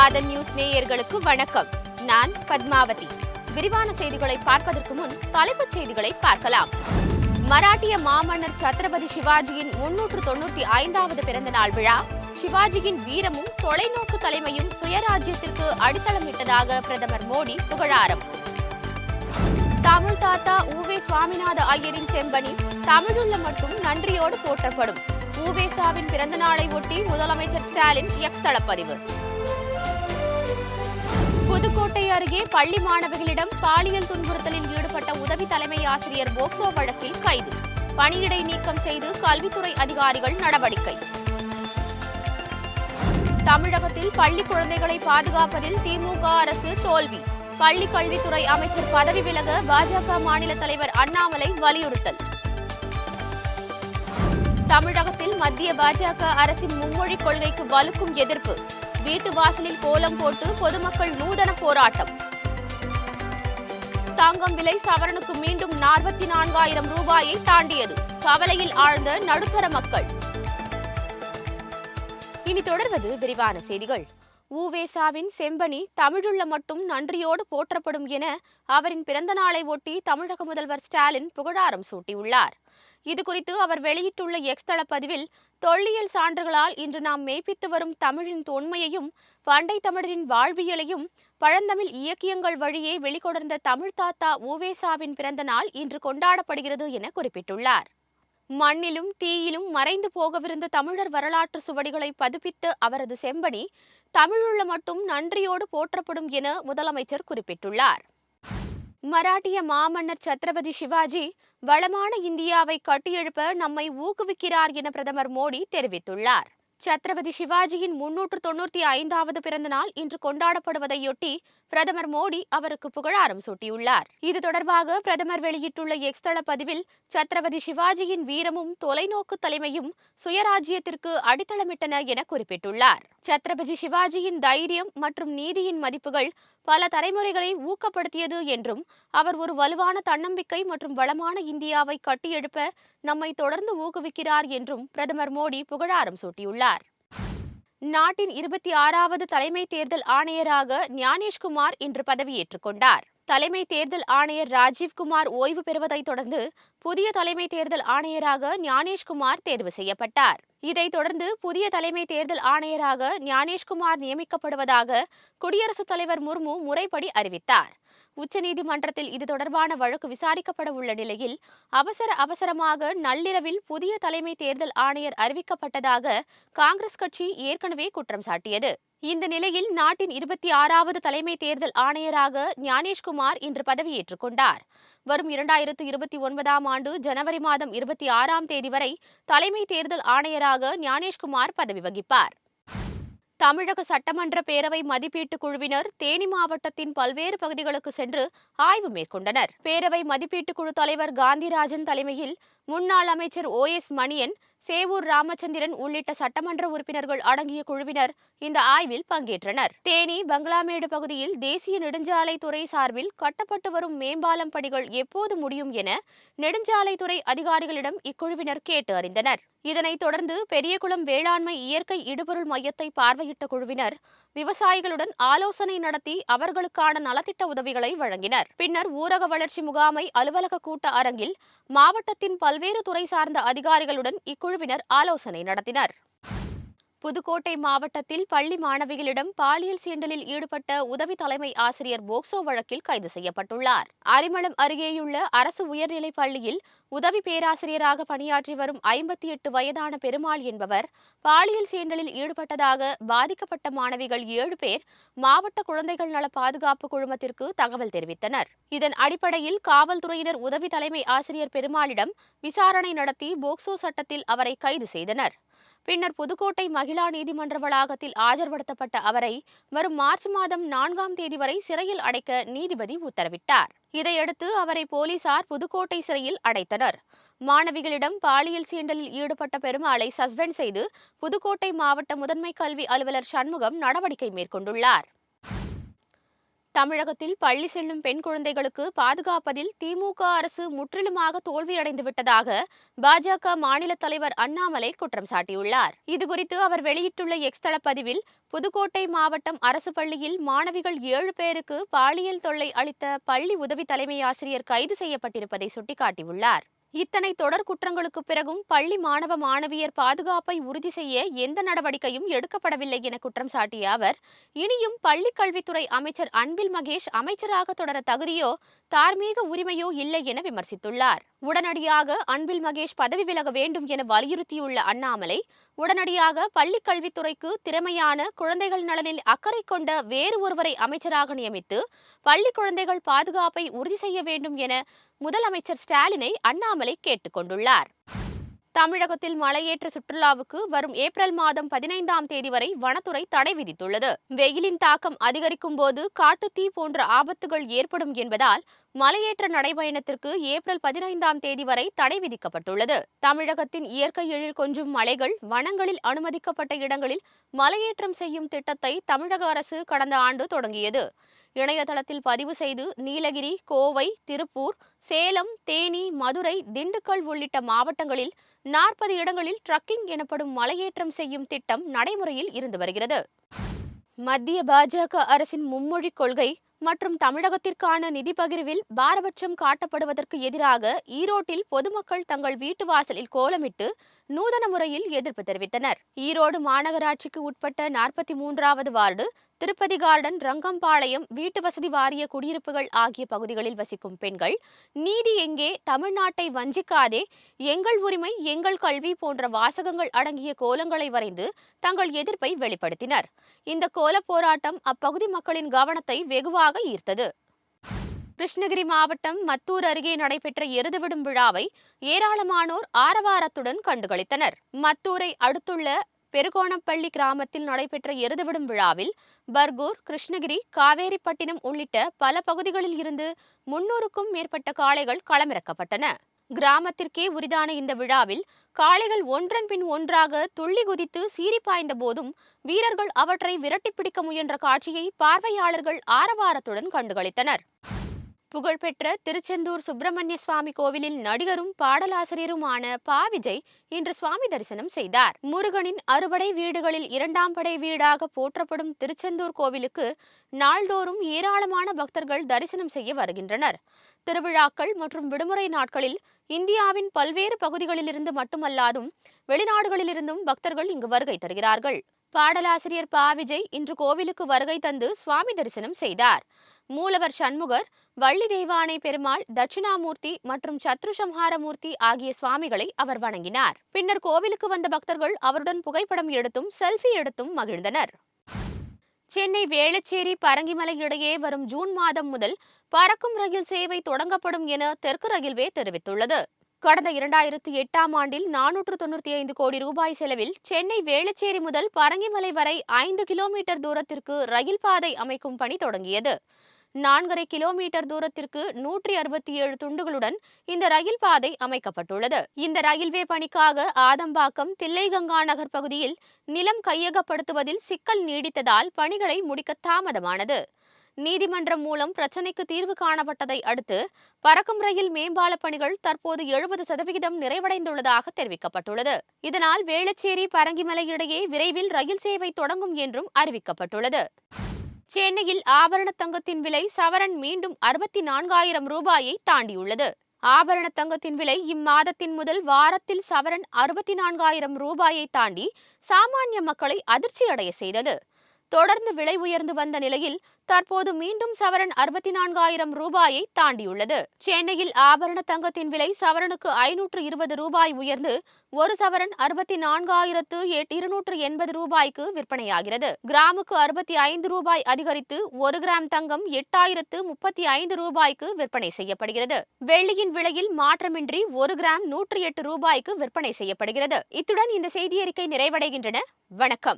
காதன் news நேயர்களுக்கு வணக்கம். நான் பத்மாவதி. விரிவான செய்திகளை பார்ப்பதற்கு முன் தலைப்புச் செய்திகளை பார்க்கலாம். மராட்டிய மாமன்னர் சத்ரபதி சிவாஜியின் 395வது பிறந்த நாள் விழா. சிவாஜியின் வீரமும் தொலைநோக்கு தலைமையும் சுயராஜ்யத்திற்கு அடித்தளமிட்டதாக பிரதமர் மோடி புகழாரம். தமிழ் தாத்தா உவே சுவாமிநாத ஐயரின் செம்பனி தமிழுள்ள மட்டும் நன்றியோடு போற்றப்படும். உவேசாவின் பிறந்த நாளை ஒட்டி முதலமைச்சர் ஸ்டாலின் எக்ஸ் தளப்பதிவு. புதுக்கோட்டை அருகே பள்ளி மாணவிகளிடம் பாலியல் துன்புறுத்தலில் ஈடுபட்ட உதவி தலைமை ஆசிரியர் போக்சோ வழக்கில் கைது. பணியிடை நீக்கம் செய்து கல்வித்துறை அதிகாரிகள் நடவடிக்கை. தமிழகத்தில் பள்ளி குழந்தைகளை பாதுகாப்பதில் திமுக அரசு தோல்வி. பள்ளி கல்வித்துறை அமைச்சர் பதவி விலக பாஜக மாநில தலைவர் அண்ணாமலை வலியுறுத்தல். தமிழகத்தில் மத்திய பாஜக அரசின் மும்மொழி கொள்கைக்கு வலுக்கும் எதிர்ப்பு. வீட்டு வாசலில் கோலம் போட்டு பொதுமக்கள் நூதன போராட்டம். தங்கம் விலை சவரனுக்கு மீண்டும் 44,000 ரூபாயை தாண்டியது. கவலையில் ஆழ்ந்த நடுத்தர மக்கள். இனி தொடர்வது விரிவான செய்திகள். உவேசாவின் செம்பனி தமிழுள்ள மட்டும் நன்றியோடு போற்றப்படும் என அவரின் பிறந்த நாளை ஒட்டி தமிழக முதல்வர் ஸ்டாலின் புகழாரம் சூட்டியுள்ளார். இதுகுறித்து அவர் வெளியிட்டுள்ள எக்ஸ் தள பதிவில், தொல்லியல் சான்றுகளால் இன்று நாம் மெய்ப்பித்து வரும் தமிழின் தொன்மையையும் பண்டை தமிழரின் வாழ்வியலையும் பழந்தமிழ் இலக்கியங்கள் வழியே வெளிக்கொணர்ந்த தமிழ் தாத்தா உவேசாவின் பிறந்த நாள் இன்று கொண்டாடப்படுகிறது என குறிப்பிட்டுள்ளார். மண்ணிலும் தீயிலும் மறைந்து போகவிருந்த தமிழர் வரலாற்று சுவடிகளை பதிப்பித்த அவரது செம்பனி தமிழுள்ள மட்டும் நன்றியோடு போற்றப்படும் என முதலமைச்சர் குறிப்பிட்டுள்ளார். மராட்டிய மாமன்னர் சத்ரபதி சிவாஜி வளமான இந்தியாவை கட்டியெழுப்ப நம்மை ஊக்குவிக்கிறார் என பிரதமர் மோடி தெரிவித்துள்ளார். சத்ரபதி சிவாஜியின் 395வது பிறந்த நாள் இன்று கொண்டாடப்படுவதையொட்டி பிரதமர் மோடி அவருக்கு புகழாரம் சூட்டியுள்ளார். இது தொடர்பாக பிரதமர் வெளியிட்டுள்ள எக்ஸ் தள பதிவில், சத்ரபதி சிவாஜியின் வீரமும் தொலைநோக்கு தலைமையும் சுயராஜ்யத்திற்கு அடித்தளமிட்டன என குறிப்பிட்டுள்ளார். சத்ரபதி சிவாஜியின் தைரியம் மற்றும் நீதியின் மதிப்புகள் பல தலைமுறைகளை ஊக்கப்படுத்தியது என்றும், அவர் ஒரு வலுவான தன்னம்பிக்கை மற்றும் வளமான இந்தியாவை கட்டியெழுப்ப நம்மை தொடர்ந்து ஊக்குவிக்கிறார் என்றும் பிரதமர் மோடி புகழாரம் சூட்டியுள்ளார். நாட்டின் 26வது தலைமை தேர்தல் ஆணையராக ஞானேஷ்குமார் இன்று பதவியேற்றுக் கொண்டார். தலைமை தேர்தல் ஆணையர் ராஜீவ்குமார் ஓய்வு பெறுவதை தொடர்ந்து புதிய தலைமை தேர்தல் ஆணையராக ஞானேஷ்குமார் தேர்வு செய்யப்பட்டார். இதைத் தொடர்ந்து புதிய தலைமை தேர்தல் ஆணையராக ஞானேஷ்குமார் நியமிக்கப்படுவதாக குடியரசுத் தலைவர் முர்மு முறைப்படி அறிவித்தார். உச்சநீதிமன்றத்தில் இது தொடர்பான வழக்கு விசாரிக்கப்பட உள்ள நிலையில் அவசரமாக நள்ளிரவில் புதிய தலைமை தேர்தல் ஆணையர் அறிவிக்கப்பட்டதாக காங்கிரஸ் கட்சி ஏற்கனவே குற்றம் சாட்டியது. இந்த நிலையில் நாட்டின் 26வது தலைமை தேர்தல் ஆணையராக ஞானேஷ்குமார் இன்று பதவியேற்றுக் கொண்டார். வரும் 2029ஆம் ஆண்டு ஜனவரி மாதம் 26ஆம் தேதி வரை தலைமை தேர்தல் ஆணையராக ஞானேஷ்குமார் பதவி வகிப்பார். தமிழக சட்டமன்ற பேரவை மதிப்பீட்டு குழுவினர் தேனி மாவட்டத்தின் பல்வேறு பகுதிகளுக்கு சென்று ஆய்வு மேற்கொண்டனர். பேரவை மதிப்பீட்டு குழு தலைவர் காந்திராஜன் தலைமையில் முன்னாள் அமைச்சர் OS மணியன், சேவூர் ராமச்சந்திரன் உள்ளிட்ட சட்டமன்ற உறுப்பினர்கள் அடங்கிய குழுவினர் இந்த ஆய்வில் பங்கேற்றனர். தேனி பங்களாமேடு பகுதியில் தேசிய நெடுஞ்சாலைத்துறை சார்பில் கட்டப்பட்டு வரும் மேம்பாலம் பணிகள் எப்போது முடியும் என நெடுஞ்சாலைத்துறை அதிகாரிகளிடம் இக்குழுவினர் கேட்டு அறிந்தனர். இதனைத் தொடர்ந்து பெரியகுளம் வேளாண்மை இயற்கை இடுபொருள் மையத்தை பார்வையிட்ட குழுவினர் விவசாயிகளுடன் ஆலோசனை நடத்தி அவர்களுக்கான நலத்திட்ட உதவிகளை வழங்கினர். பின்னர் ஊரக வளர்ச்சி முகாமை அலுவலக கூட்ட அரங்கில் மாவட்டத்தின் பல்வேறு துறை சார்ந்த அதிகாரிகளுடன் இக்குழுவினர் ஆலோசனை நடத்தினர். புதுக்கோட்டை மாவட்டத்தில் பள்ளி மாணவிகளிடம் பாலியல் சீண்டலில் ஈடுபட்ட உதவி தலைமை ஆசிரியர் போக்சோ வழக்கில் கைது செய்யப்பட்டுள்ளார். அரிமளம் அருகேயுள்ள அரசு உயர்நிலைப் பள்ளியில் உதவி பேராசிரியராக பணியாற்றி வரும் 58 வயதான பெருமாள் என்பவர் பாலியல் சீண்டலில் ஈடுபட்டதாக பாதிக்கப்பட்ட மாணவிகள் 7 பேர் மாவட்ட குழந்தைகள் நல பாதுகாப்பு குழுமத்திற்கு தகவல் தெரிவித்தனர். இதன் அடிப்படையில் காவல்துறையினர் உதவி தலைமை ஆசிரியர் பெருமாளிடம் விசாரணை நடத்தி போக்சோ சட்டத்தில் அவரை கைது செய்தனர். பின்னர் புதுக்கோட்டை மகிழா நீதிமன்ற வளாகத்தில் ஆஜர்படுத்தப்பட்ட அவரை வரும் மார்ச் மாதம் 4ஆம் தேதி வரை சிறையில் அடைக்க நீதிபதி உத்தரவிட்டார். இதையடுத்து அவரை போலீசார் புதுக்கோட்டை சிறையில் அடைத்தனர். மாணவிகளிடம் பாலியல் சீண்டலில் ஈடுபட்ட பெருமாளை சஸ்பெண்ட் செய்து புதுக்கோட்டை மாவட்ட முதன்மை கல்வி அலுவலர் சண்முகம் நடவடிக்கை மேற்கொண்டுள்ளார். தமிழகத்தில் பள்ளி செல்லும் பெண் குழந்தைகளுக்கு பாதுகாப்பதில் திமுக அரசு முற்றிலுமாக தோல்வியடைந்து விட்டதாக பாஜக மாநில தலைவர் அண்ணாமலை குற்றம் சாட்டியுள்ளார். இதுகுறித்து அவர் வெளியிட்டுள்ள எக்ஸ் தள பதிவில், புதுக்கோட்டை மாவட்டம் அரசு பள்ளியில் மாணவிகள் 7 பேருக்கு பாலியல் தொல்லை அளித்த பள்ளி உதவி தலைமை ஆசிரியர் கைது செய்யப்பட்டிருப்பதை சுட்டிக்காட்டியுள்ளார். இத்தனை தொடர் குற்றங்களுக்கு பிறகும் பள்ளி மாணவ மாணவியர் பாதுகாப்பை உறுதி செய்ய எந்த நடவடிக்கையும் எடுக்கப்படவில்லை என குற்றம் சாட்டிய அவர், இனியும் பள்ளி கல்வித்துறை அமைச்சர் அன்பில் மகேஷ் அமைச்சராக தொடர தகுதியோ தார்மீக உரிமையோ இல்லை என விமர்சித்துள்ளார். உடனடியாக அன்பில் மகேஷ் பதவி விலக வேண்டும் என வலியுறுத்தியுள்ள அண்ணாமலை, உடனடியாக பள்ளி கல்வித்துறைக்கு திறமையான, குழந்தைகள் நலனில் அக்கறை கொண்ட வேறு ஒருவரை அமைச்சராக நியமித்து பள்ளி குழந்தைகள் பாதுகாப்பை உறுதி செய்ய வேண்டும் என முதலமைச்சர் ஸ்டாலினை அண்ணாமலை கேட்டுக் கொண்டுள்ளார். தமிழகத்தில் மலையேற்ற சுற்றுலாவுக்கு வரும் ஏப்ரல் மாதம் 15ஆம் தேதி வரை வனத்துறை தடை விதித்துள்ளது. வெயிலின் தாக்கம் அதிகரிக்கும் போது காட்டுத்தீ போன்ற ஆபத்துகள் ஏற்படும் என்பதால் மலையேற்ற நடைபயணத்திற்கு ஏப்ரல் 15ஆம் தேதி வரை தடை விதிக்கப்பட்டுள்ளது. தமிழகத்தின் இயற்கை எழில் கொஞ்சும் மலைகள், வனங்களில் அனுமதிக்கப்பட்ட இடங்களில் மலையேற்றம் செய்யும் திட்டத்தை தமிழக அரசு கடந்த ஆண்டு தொடங்கியது. இணையதளத்தில் பதிவு செய்து நீலகிரி, கோவை, திருப்பூர், சேலம், தேனி, மதுரை, திண்டுக்கல் உள்ளிட்ட மாவட்டங்களில் 40 இடங்களில் ட்ரக்கிங் எனப்படும் மலையேற்றம் செய்யும் திட்டம் நடைமுறையில் இருந்து வருகிறது. மத்திய பாஜக அரசின் மும்மொழி கொள்கை மற்றும் தமிழகத்திற்கான நிதி பகிர்வில் பாரபட்சம் காட்டப்படுவதற்கு எதிராக ஈரோட்டில் பொதுமக்கள் தங்கள் வீட்டு வாசலில் கோலமிட்டு நூதன முறையில் எதிர்ப்பு தெரிவித்தனர். ஈரோடு மாநகராட்சிக்கு உட்பட்ட 43வது வார்டு, திருப்பதி கார்டன், ரங்கம்பாளையம், வீட்டு வசதி வாரிய குடியிருப்புகள் ஆகிய பகுதிகளில் வசிக்கும் பெண்கள், நீதி எங்கே, தமிழ்நாட்டை வஞ்சிக்காதே, எங்கள் உரிமை எங்கள் கல்வி போன்ற வாசகங்கள் அடங்கிய கோலங்களை வரைந்து தங்கள் எதிர்ப்பை வெளிப்படுத்தினர். இந்த கோல போராட்டம் அப்பகுதி மக்களின் கவனத்தை வெகுவாக ஈர்த்தது. கிருஷ்ணகிரி மாவட்டம் மத்தூர் அருகே நடைபெற்ற எருதுவிடும் விழாவை ஏராளமானோர் ஆரவாரத்துடன் கண்டுகளித்தனர். மத்தூரை அடுத்துள்ள பெருகோணப்பள்ளி கிராமத்தில் நடைபெற்ற எருதுவிடும் விழாவில் பர்கூர், கிருஷ்ணகிரி, காவேரிப்பட்டினம் உள்ளிட்ட பல பகுதிகளில் இருந்து 300க்கும் மேற்பட்ட காளைகள் களமிறக்கப்பட்டன. கிராமத்திற்கே உரிதான இந்த விழாவில் காளைகள் ஒன்றன் பின் ஒன்றாக துள்ளி குதித்து சீறி பாய்ந்த போதும் வீரர்கள் அவற்றை விரட்டி பிடிக்க முயன்ற காட்சியை பார்வையாளர்கள் ஆரவாரத்துடன் கண்டுகளித்தனர். புகழ்பெற்ற திருச்செந்தூர் சுப்பிரமணிய சுவாமி கோவிலில் நடிகரும் பாடலாசிரியருமான பா. விஜய் இன்று சுவாமி தரிசனம் செய்தார். முருகனின் அறுபடை வீடுகளில் 2ஆம் படை வீடாக போற்றப்படும் திருச்செந்தூர் கோவிலுக்கு நாள்தோறும் ஏராளமான பக்தர்கள் தரிசனம் செய்ய வருகின்றனர். திருவிழாக்கள் மற்றும் விடுமுறை நாட்களில் இந்தியாவின் பல்வேறு பகுதிகளிலிருந்து மட்டுமல்லாதும் வெளிநாடுகளிலிருந்தும் பக்தர்கள் இங்கு வருகை தருகிறார்கள். பாடலாசிரியர் பா. விஜய் இன்று கோவிலுக்கு வருகை தந்து சுவாமி தரிசனம் செய்தார். மூலவர் சண்முகர், வள்ளி தெய்வானை பெருமாள், தட்சிணாமூர்த்தி மற்றும் சத்ருசம்ஹாரமூர்த்தி ஆகிய சுவாமிகளை அவர் வணங்கினார். பின்னர் கோவிலுக்கு வந்த பக்தர்கள் அவருடன் புகைப்படம் எடுத்தும் செல்ஃபி எடுத்தும் மகிழ்ந்தனர். சென்னை வேளச்சேரி பரங்கிமலை இடையே வரும் ஜூன் மாதம் முதல் பறக்கும் ரயில் சேவை தொடங்கப்படும் என தெற்கு ரயில்வே தெரிவித்துள்ளது. கடந்த 2008ஆம் ஆண்டில் 495 கோடி ரூபாய் செலவில் சென்னை வேளச்சேரி முதல் பரங்கிமலை வரை 5 கிலோமீட்டர் தூரத்திற்கு ரயில் பாதை அமைக்கும் பணி தொடங்கியது. 4.5 கிலோமீட்டர் தூரத்திற்கு 167 துண்டுகளுடன் இந்த ரயில் பாதை அமைக்கப்பட்டுள்ளது. இந்த ரயில்வே பணிக்காக ஆதம்பாக்கம், தில்லைகங்கா நகர் பகுதியில் நிலம் கையகப்படுத்துவதில் சிக்கல் நீடித்ததால் பணிகளை முடிக்க தாமதமானது. நீதிமன்றம் மூலம் பிரச்சினைக்கு தீர்வு காணப்பட்டதை அடுத்து பறக்கும் ரயில் மேம்பால பணிகள் தற்போது 70% நிறைவடைந்துள்ளதாக தெரிவிக்கப்பட்டுள்ளது. இதனால் வேளச்சேரி பரங்கிமலை இடையே விரைவில் ரயில் சேவை தொடங்கும் என்றும் அறிவிக்கப்பட்டுள்ளது. சென்னையில் ஆபரண தங்கத்தின் விலை சவரன் மீண்டும் 64,000 ரூபாயை தாண்டியுள்ளது. ஆபரண தங்கத்தின் விலை இம்மாதத்தின் முதல் வாரத்தில் சவரன் 64,000 ரூபாயை தாண்டி சாமானிய மக்களை அதிர்ச்சியடைய செய்தது. தொடர்ந்து விலை உயர்ந்து வந்த நிலையில் தற்போது மீண்டும் சவரன் 64,000 ரூபாயை தாண்டியுள்ளது. சென்னையில் ஆபரண தங்கத்தின் விலை சவரனுக்கு 520 ரூபாய் உயர்ந்து ஒரு சவரன் 64,280 ரூபாய்க்கு விற்பனையாகிறது. கிராமுக்கு 65 ரூபாய் அதிகரித்து 1 கிராம் தங்கம் 8,035 ரூபாய்க்கு விற்பனை செய்யப்படுகிறது. வெள்ளியின் விலையில் மாற்றமின்றி 1 கிராம் 108 ரூபாய்க்கு விற்பனை செய்யப்படுகிறது. இத்துடன் இந்த செய்தி அறிக்கை நிறைவடைகின்றன. வணக்கம்.